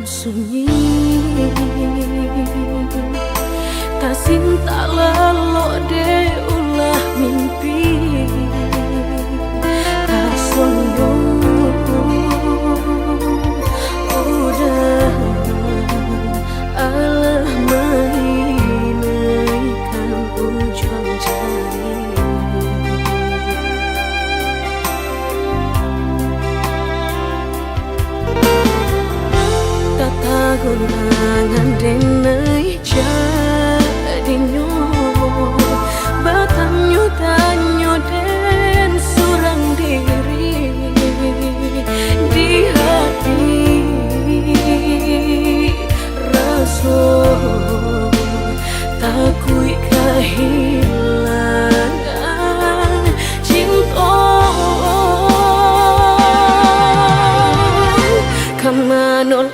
sunyi, tak cinta lelo de ulah mimpi, tak sombong udah alah mainkan ujung jari. Gunangan denai jadinya batanyo tanyo den surang diri di hati rasa takui kehilangan cinta kamanol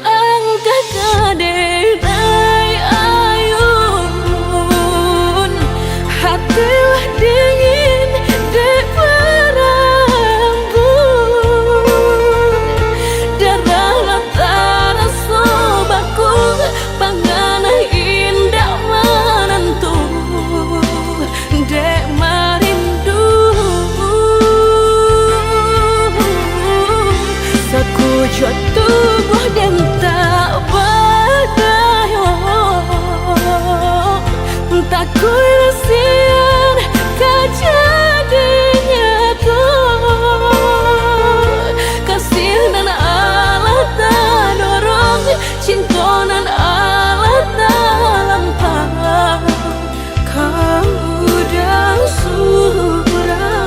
tubuh dan tak berdaya, tak kuilasian kejadinya tuh kasih dan Allah tak dorong cinta dan Allah tak lampau kamu dah surah.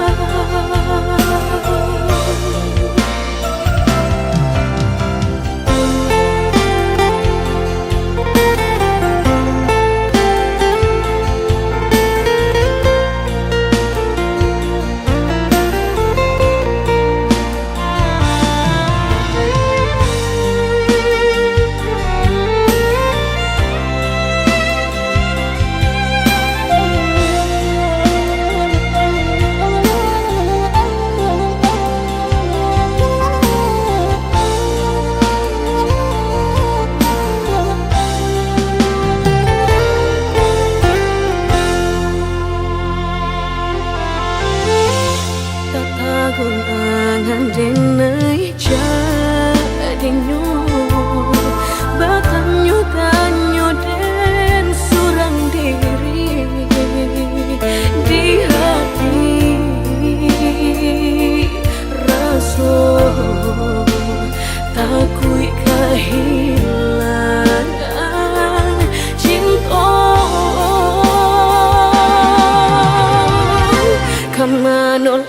Gunangan denai jadinya batanyo tanyo den surang diri di hati rasa takui kehilangan cinta kamanol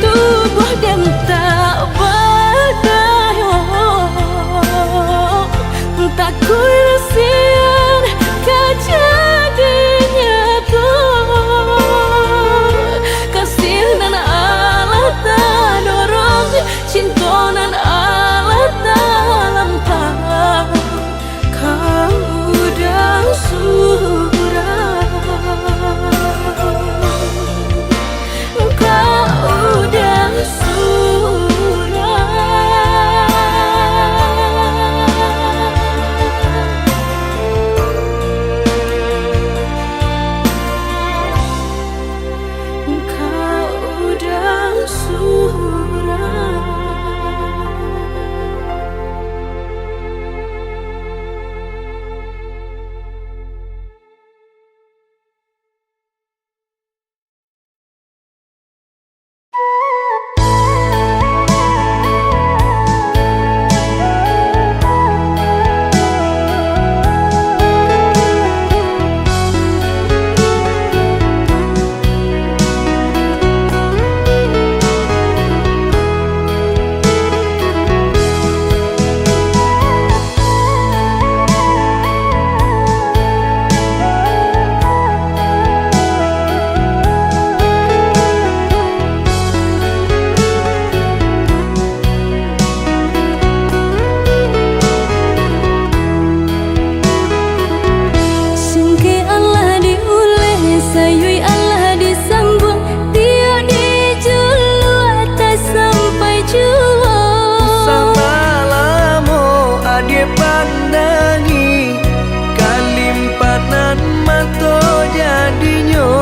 tubuh dan tak berdaya, tak kuilasian kejadinya tuh kasih dan Allah tak dorong cinta dan Allah tak lampau kamu dah surah. Surah sayui Allah disambung, dia dijulu atas sampai jua. Sama lamo ade pandangi, kalimpanan mato jadinya.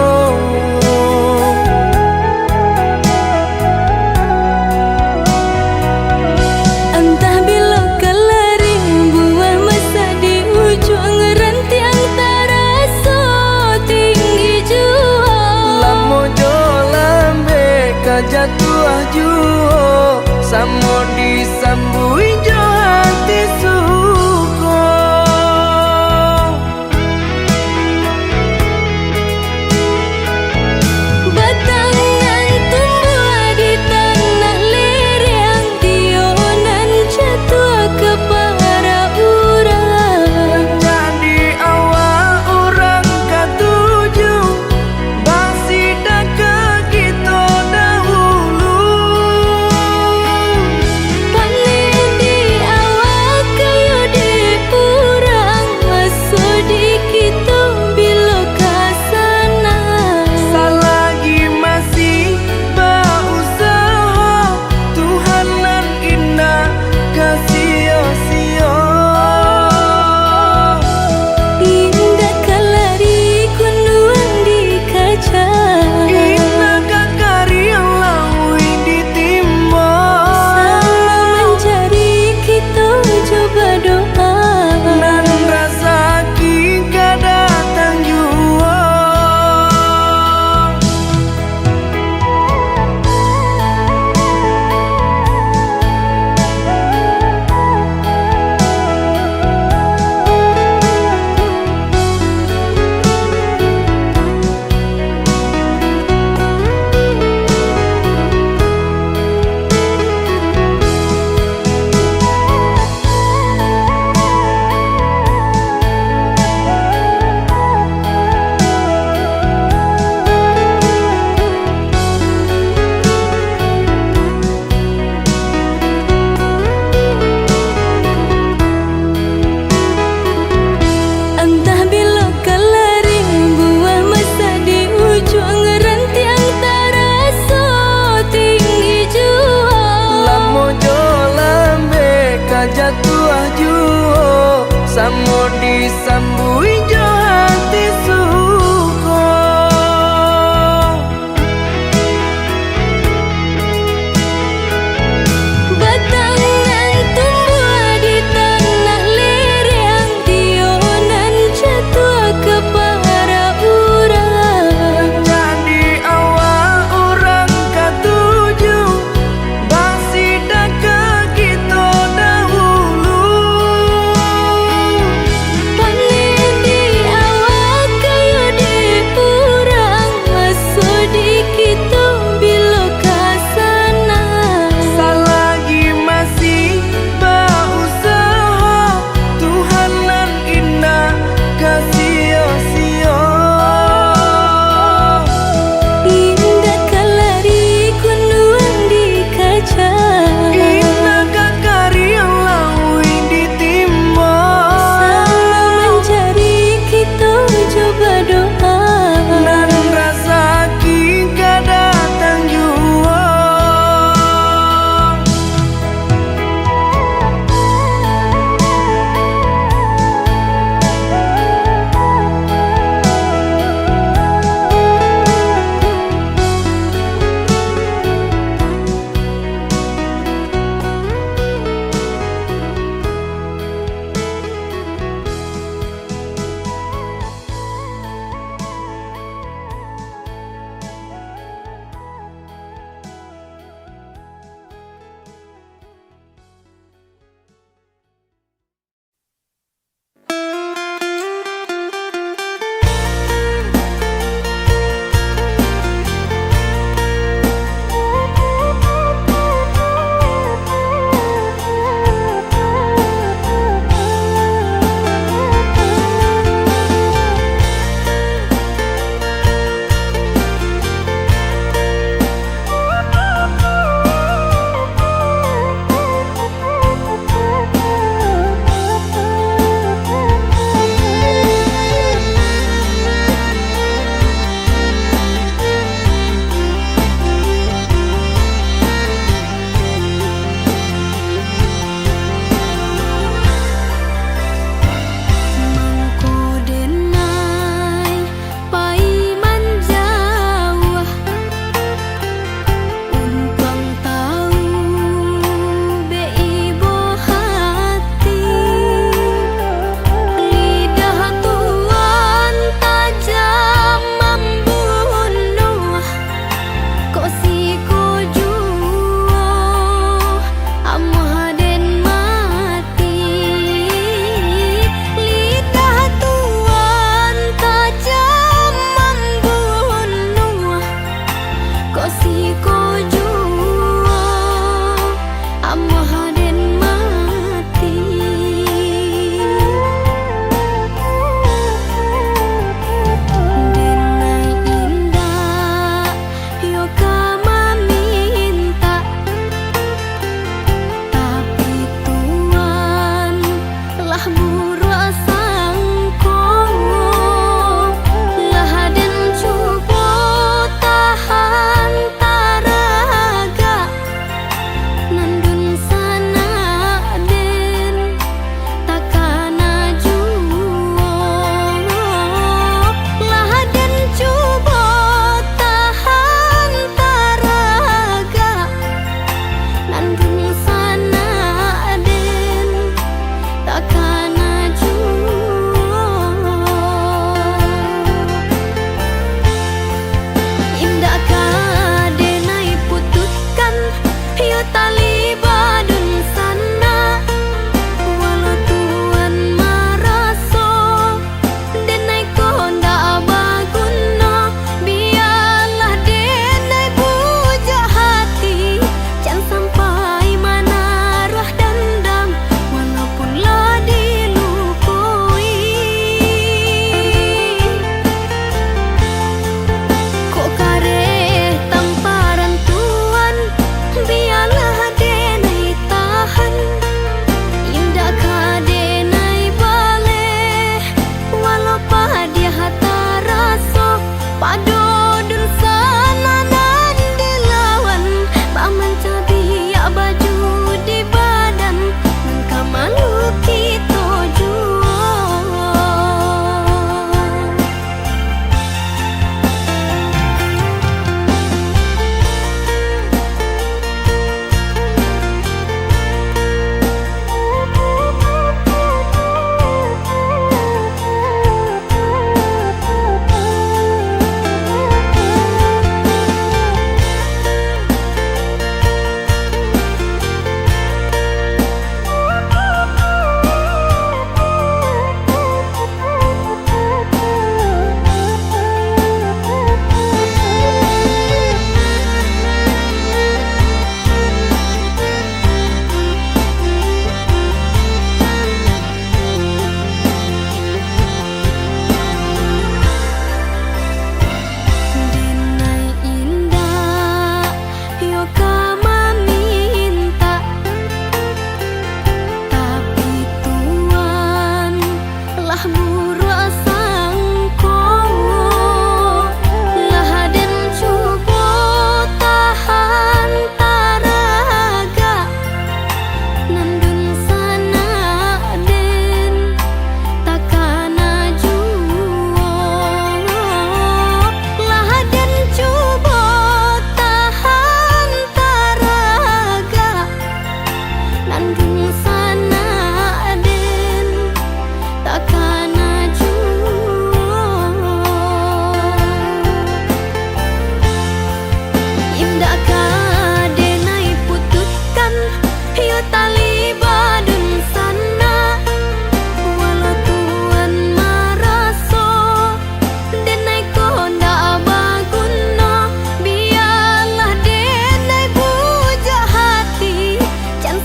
Entah bila kelaring buah masa di ujung rantiang terasa tinggi jua. Lamo jo lambe kajatuh juo, samo disambui jo hati suko. Batangan tumbuh di tanah lereng, tionan jatuh ke para urang. Jadi awak orang katuju, bangsi daka kita dahulu. Panen di awak kayu di urang, masuk di kita bila kasana. Selagi masih berusaha, Tuhanan indah kasih-sia. Indah kalari kunduang di kaca, Indah kakari yang lawi ditimba. sama mencari kita coba doa. Dan rasa kita datang jua. Entah bila kelaring buah masa di ujung rantiang terasa tinggi jua. Lamo jo lambe kajatuh juo, samo disambui jo hati suko. Batangan tumbuh di tanah lereng, tionan jatuh ke para urang. Jadi awak orang katuju, bangsi daka kita dahulu. Panen di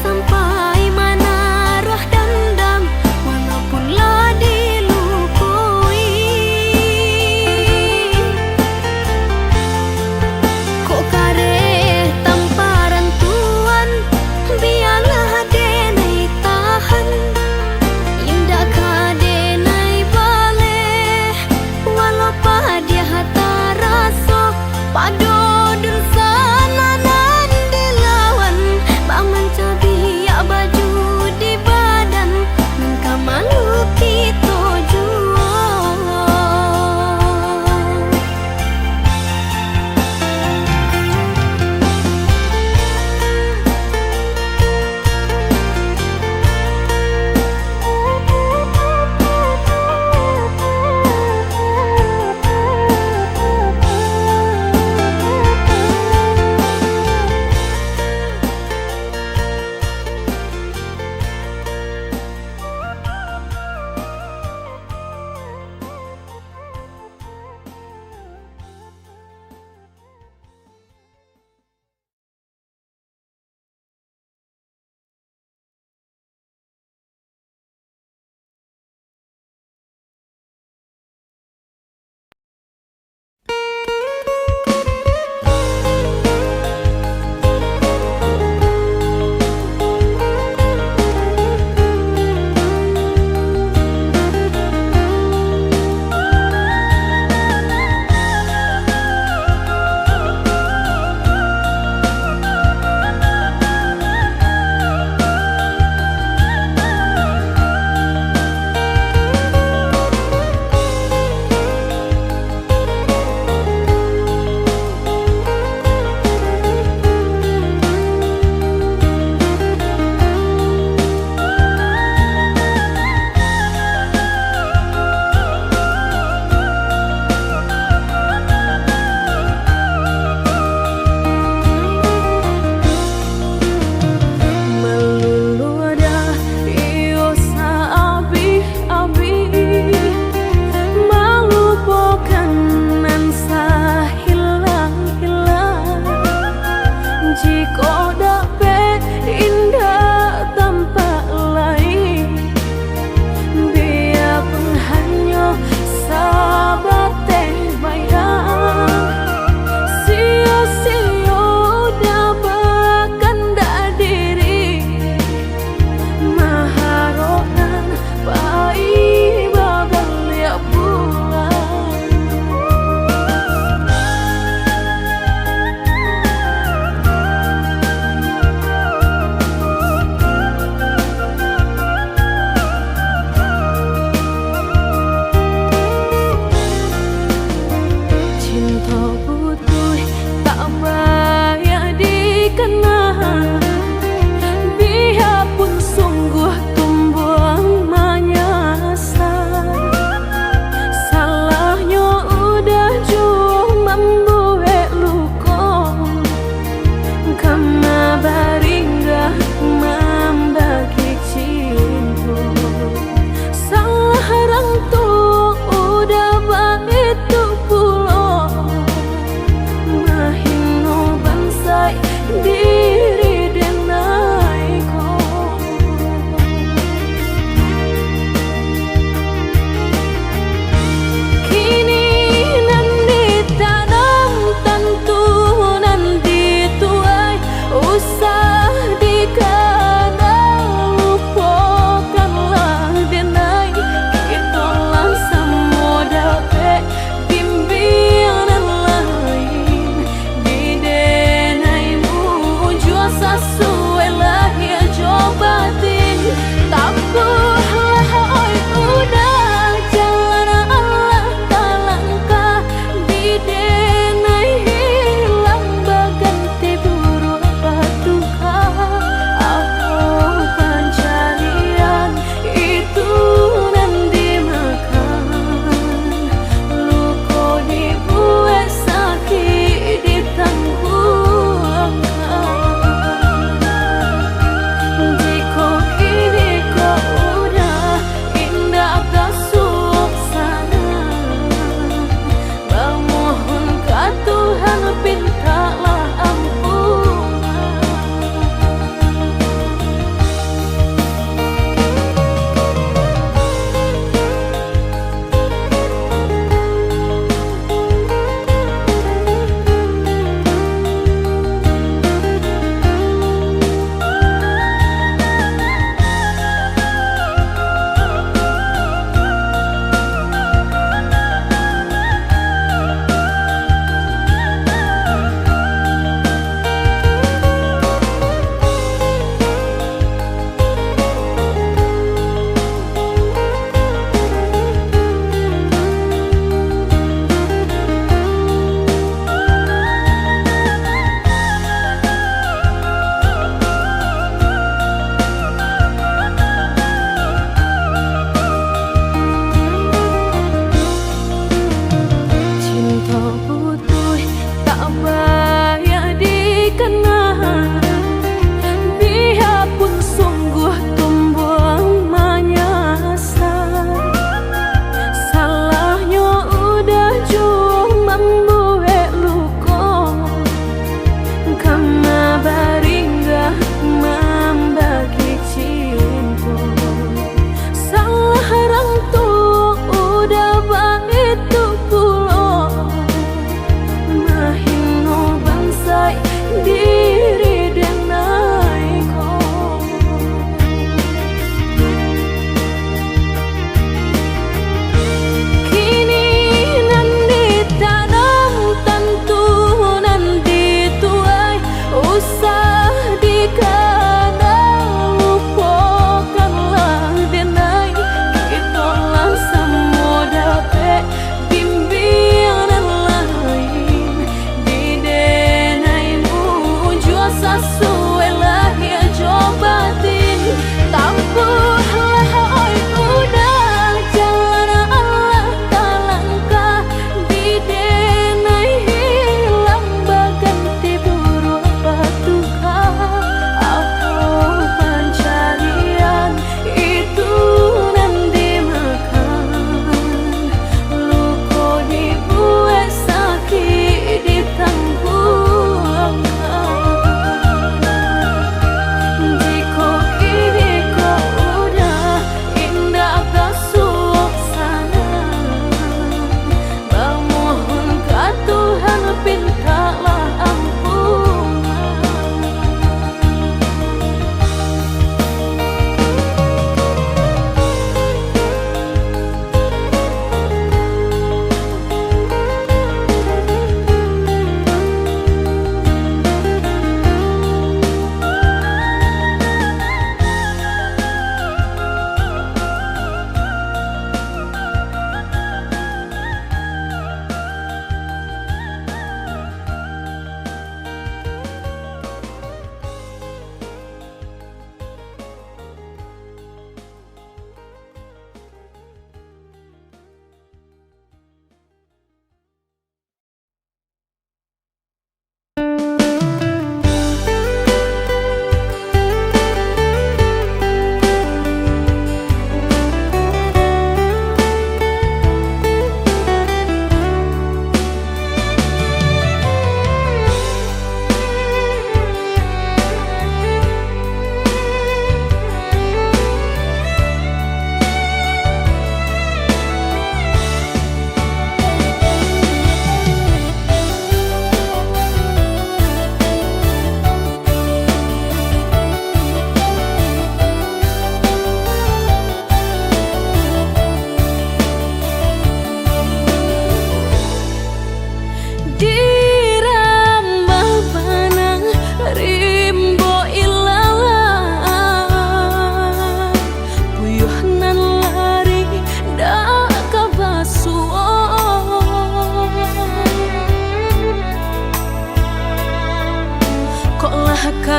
Sampai mana roh dendam, walaupun lah di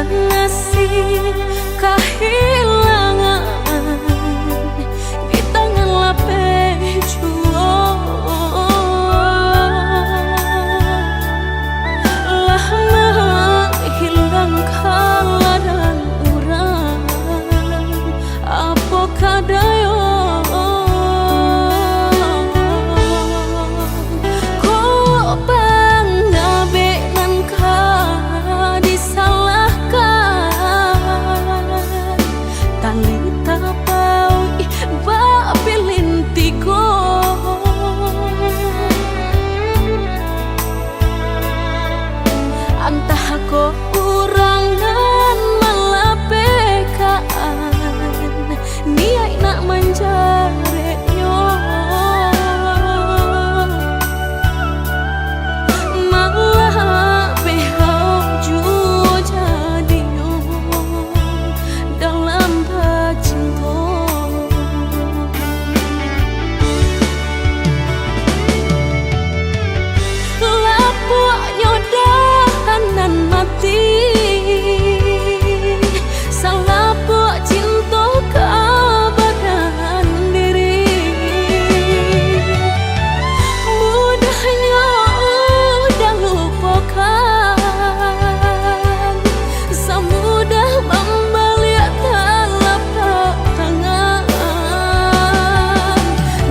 nasib kehilangan di tangan lapeh juang. Lah menghilangkan dan urang apa kadayo ko urangan malapekaan niai nak menjare yo malah behau juo jadi yo dalam cinta lapuk nyodahanan mati salah buat cinta keabadian diri mudahnya udah lupakan semudah membalik telapak tangan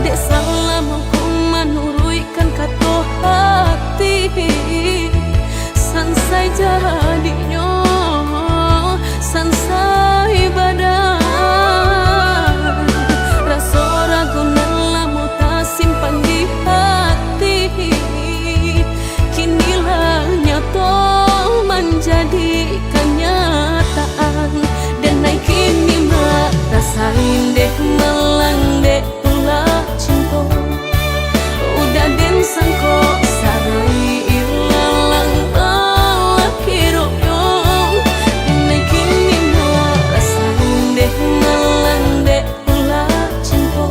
dek salah hukuman nuruikan kata hati sansai jadinya sansai badan rasa ragu lamu tak simpan di hati kinilah nyata menjadi kenyataan dan naik kini mata sain deh melang deh ulah cinta udah den sangko sarai ilalang kiro yo naik kini mata sain deh melang deh ulah cinta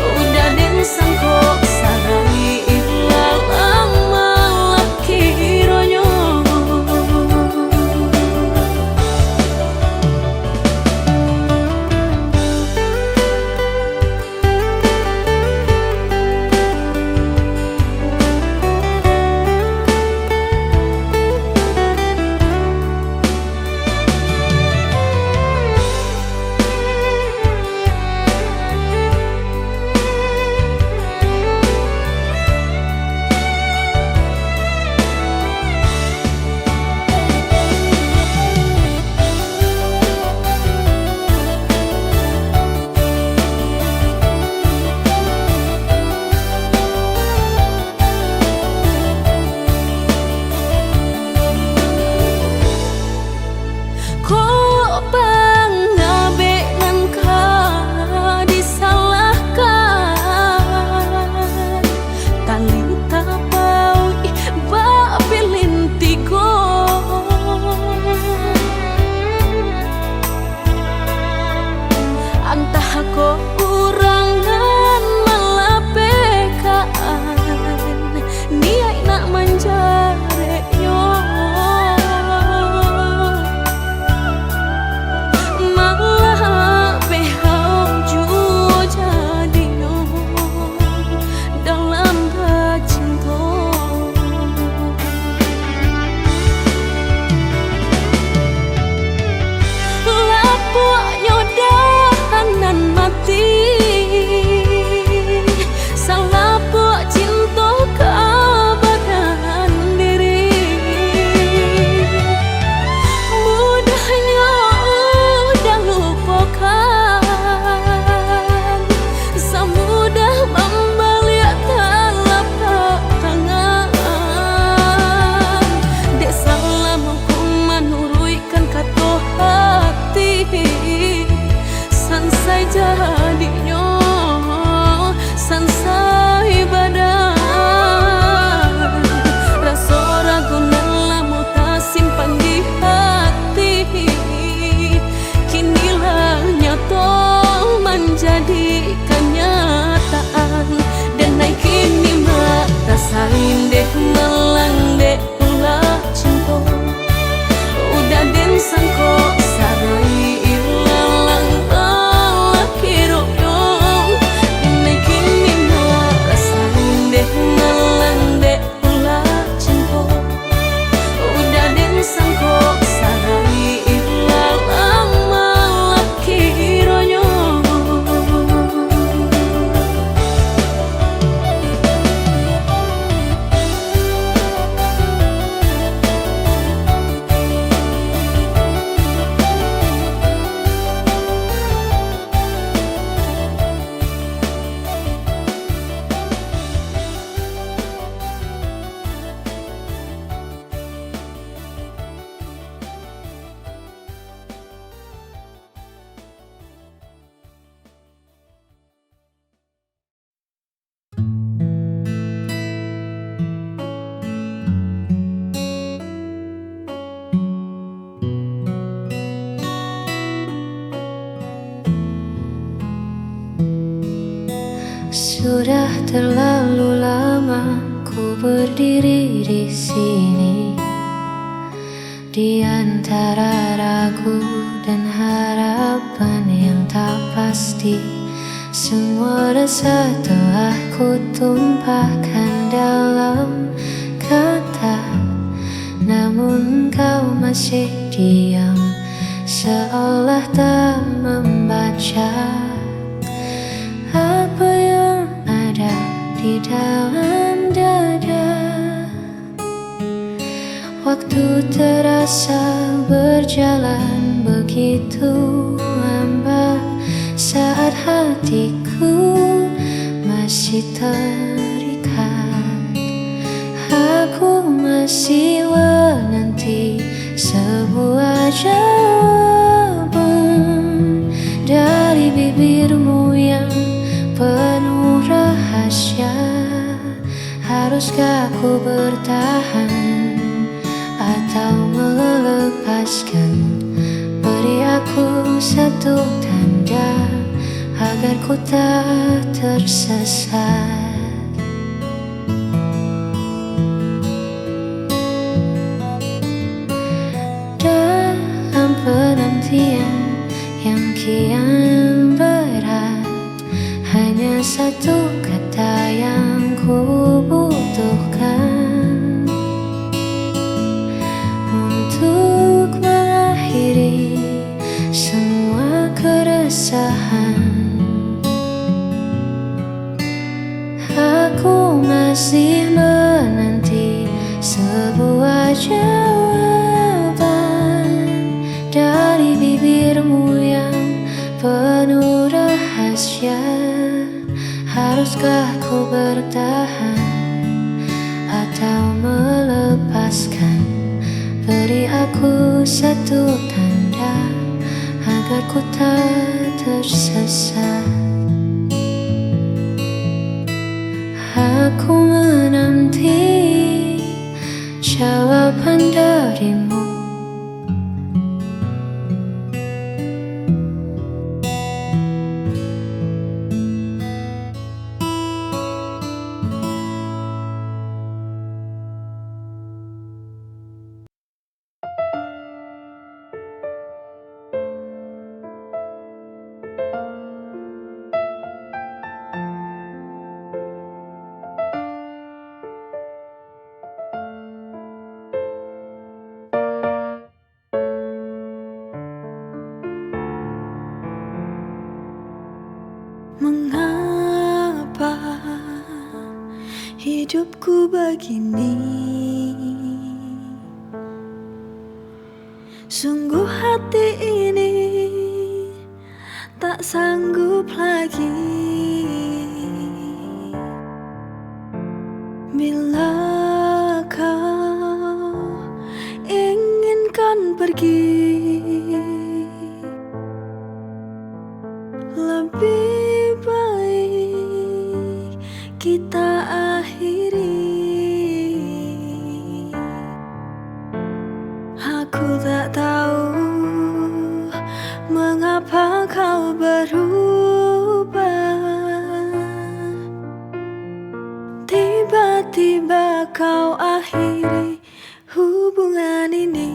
udah den sangko sarai ilalang kiro yo. Ko urangan malapekaan niai nak menjare yo malah behau juo jadi yo dalam cinta lapuk nyodahanan mati salah buat cinta keabadian diri mudahnya udah lupakan semudah membalik telapak tangan dek salah hukuman nuruikan kata hati sansai jadinya sansai badan rasa ragu lamu tak simpan di hati kinilah nyata menjadi kenyataan dan naik kini mata sain deh melang deh ulah cinta udah deh Sudah terlalu lama ku berdiri di sini, di antara ragu dan harapan yang tak pasti. Semua rasa telah ku tumpahkan dalam kata, namun kau masih diam, seolah tak membaca apa yang ada di dalam dada. Waktu terasa berjalan begitu lambat, saat hatiku masih terikat. Aku masih menanti sebuah jawaban dari bibirmu yang penuh rahasia. Haruskah ku bertahan atau melepaskan? Beri aku satu tanda agar ku tak tersesat. Dalam penantian yang kian berat, hanya satu kata yang ku butuhkan untuk mengakhiri semua keresahan. Aku masih menanti sebuah jawaban dari bibirmu yang penuh rahasia. Haruskah ku bertahan atau melepaskan? Beri aku satu tanda agar ku tak tersesat. Aku menanti jawaban darimu. Mengapa hidupku begini? Sungguh hati ini tak sanggup lagi. Bila kau inginkan pergi, lebih baik kita akhiri. Aku tak tahu mengapa kau berubah. Tiba-tiba kau akhiri hubungan ini.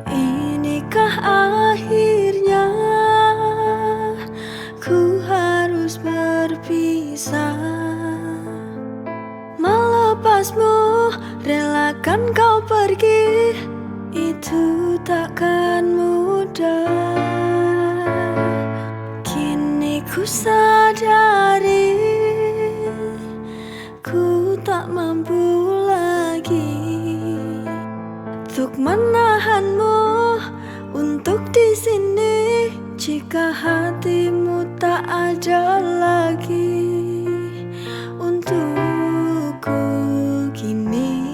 Inikah akhirnya ku harus berpisah? Melepasmu, relakan kau pergi, itu takkan mudah. Kini ku sadari ku tak mampu lagi untuk menahanmu untuk di sini. Jika hatimu tak ada lagi untukku kini.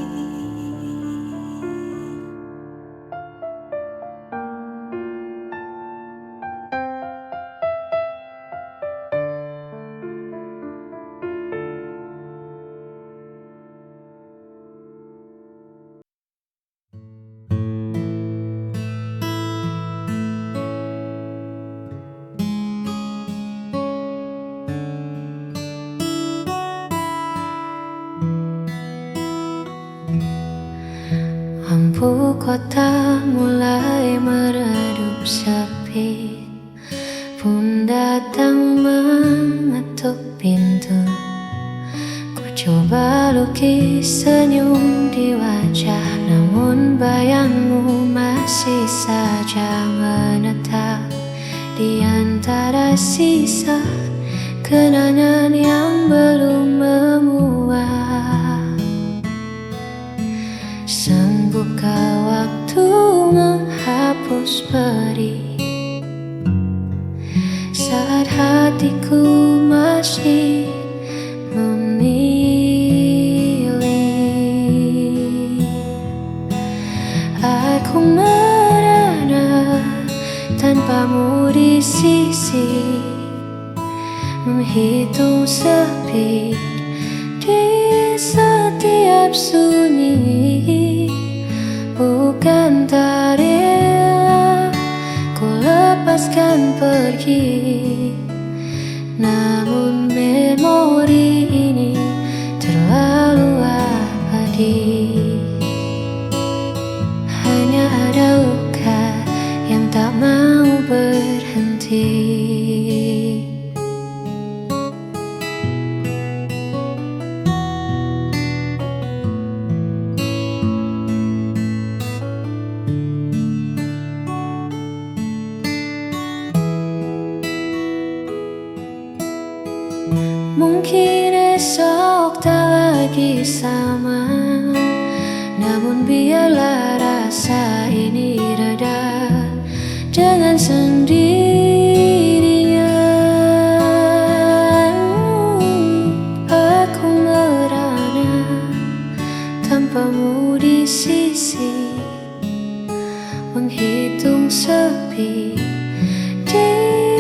kota mulai meredup sepi, pun datang mengetuk pintu. Ku coba lukis senyum di wajah, namun bayangmu masih saja menetap di antara sisa kenangan yang belum memuak. Buka waktu menghapus perih saat hatiku masih memilih. Aku merana tanpamu di sisi, menghitung sepi di setiap sunyi. Bukan tak rela ku lepaskan pergi, namun memori ini terlalu abadi. Hanya ada luka yang tak mau berhenti. Mungkin esok tak lagi sama, namun biarlah rasa ini reda dengan sendirinya. Aku merana tanpamu di sisi, menghitung sepi di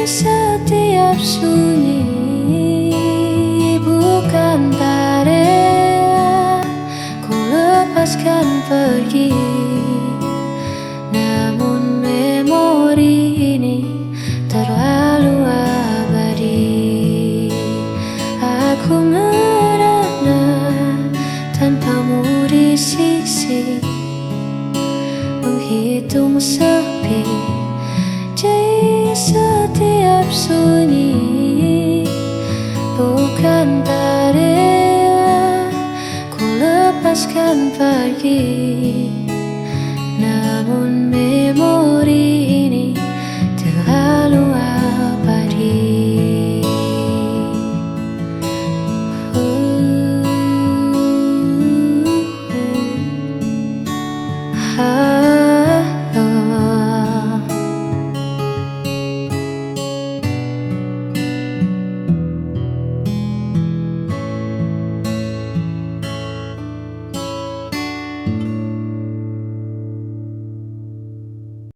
setiap sunyi. Bukan tak rela ku lepaskan pergi, namun memori ini terlalu abadi. Aku merana tanpamu di sisi, menghitung sepi di setiap sunyi. Bukan tak rela ku lepaskan pergi, namun